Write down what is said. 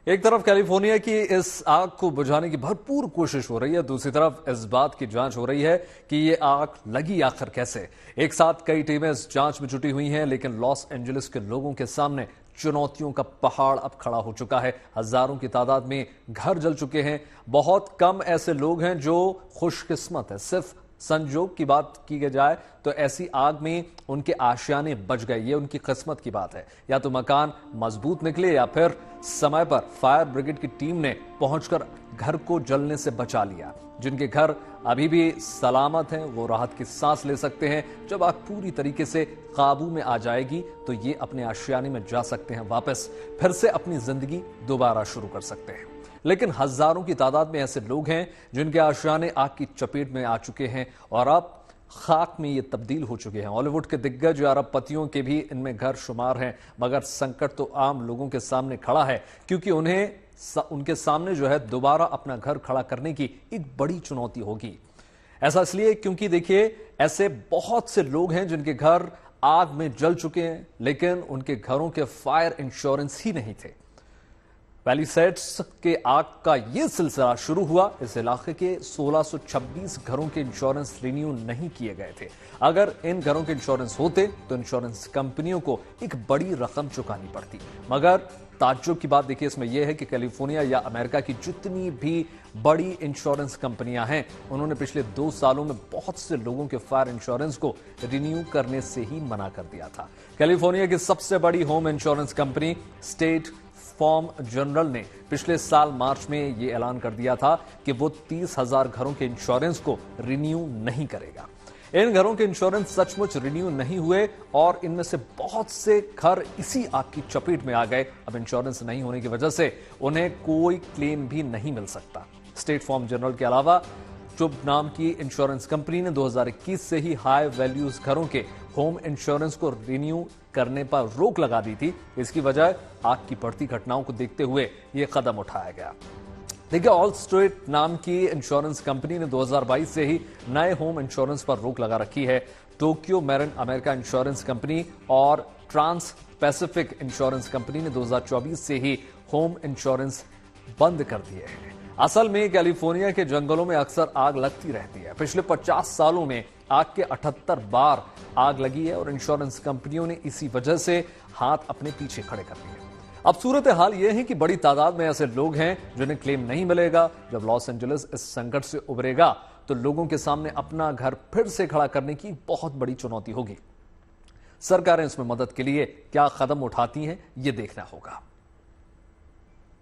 एक तरफ कैलिफोर्निया की इस आग को बुझाने की भरपूर कोशिश हो रही है, दूसरी तरफ इस बात की जांच हो रही है कि ये आग लगी आखिर कैसे। एक साथ कई टीमें इस जांच में जुटी हुई हैं, लेकिन लॉस एंजलिस के लोगों के सामने चुनौतियों का पहाड़ अब खड़ा हो चुका है। हजारों की तादाद में घर जल चुके हैं। बहुत कम ऐसे लोग हैं जो खुशकिस्मत है। सिर्फ संजोग की बात की जाए तो ऐसी आग में उनके आशियाने बच गए, ये उनकी किस्मत की बात है। या तो मकान मजबूत निकले या फिर समय पर फायर ब्रिगेड की टीम ने पहुंचकर घर को जलने से बचा लिया। जिनके घर अभी भी सलामत हैं वो राहत की सांस ले सकते हैं। जब आग पूरी तरीके से काबू में आ जाएगी तो ये अपने आशियाने में जा सकते हैं वापस, फिर से अपनी जिंदगी दोबारा शुरू कर सकते हैं। लेकिन हजारों की तादाद में ऐसे लोग हैं जिनके आशियाने आग की चपेट में आ चुके हैं और अब खाक में ये तब्दील हो चुके हैं। हॉलीवुड के दिग्गज अरबपतियों के भी इनमें घर शुमार हैं, मगर संकट तो आम लोगों के सामने खड़ा है, क्योंकि उनके सामने जो है दोबारा अपना घर खड़ा करने की एक बड़ी चुनौती होगी। ऐसा इसलिए क्योंकि देखिए, ऐसे बहुत से लोग हैं जिनके घर आग में जल चुके हैं, लेकिन उनके घरों के फायर इंश्योरेंस ही नहीं थे। पैलिसेड्स के आग का यह सिलसिला शुरू हुआ। इस इलाके के 1626 घरों के इंश्योरेंस रिन्यू नहीं किए गए थे। अगर इन घरों के इंश्योरेंस होते तो इंश्योरेंस कंपनियों को एक बड़ी रकम चुकानी पड़ती। मगर ताज्जुब की बात देखिए इसमें यह है कि कैलिफोर्निया या अमेरिका की जितनी भी बड़ी इंश्योरेंस कंपनियां हैं, उन्होंने पिछले 2 सालों में बहुत से लोगों के फायर इंश्योरेंस को रिन्यू करने से ही मना कर दिया था। कैलिफोर्निया की सबसे बड़ी home insurance company State Farm General ने पिछले साल मार्च में यह ऐलान कर दिया था कि वो 30,000 घरों के इंश्योरेंस को रिन्यू नहीं करेगा। इन घरों के इंश्योरेंस सचमुच रिन्यू नहीं हुए और इनमें से बहुत से घर इसी आग की चपेट में आ गए। अब इंश्योरेंस नहीं होने की वजह से उन्हें कोई क्लेम भी नहीं मिल सकता। स्टेट फार्म जनरल के अलावा चुब नाम की इंश्योरेंस कंपनी ने 2021 से ही हाई वैल्यूज घरों के होम इंश्योरेंस को रिन्यू करने पर रोक लगा दी थी। इसकी वजह आग की बढ़ती घटनाओं को देखते हुए यह कदम उठाया गया। देखिए, ऑल स्टेट नाम की इंश्योरेंस कंपनी ने 2022 से ही नए होम इंश्योरेंस पर रोक लगा रखी है। Tokyo marine America insurance company और ट्रांस पैसिफिक इंश्योरेंस कंपनी ने 2024 से ही होम इंश्योरेंस बंद कर दिए हैं। असल में कैलिफोर्निया के जंगलों में अक्सर आग लगती रहती है। पिछले 50 सालों में आग के 78 बार आग लगी है और इंश्योरेंस कंपनियों ने इसी वजह से हाथ अपने पीछे खड़े कर दिए। अब सूरत हाल यह है कि बड़ी तादाद में ऐसे लोग हैं जिन्हें क्लेम नहीं मिलेगा। जब लॉस एंजलिस इस संकट से उबरेगा तो लोगों के सामने अपना घर फिर से खड़ा करने की बहुत बड़ी चुनौती होगी। सरकारें इसमें मदद के लिए क्या कदम उठाती हैं, यह देखना होगा।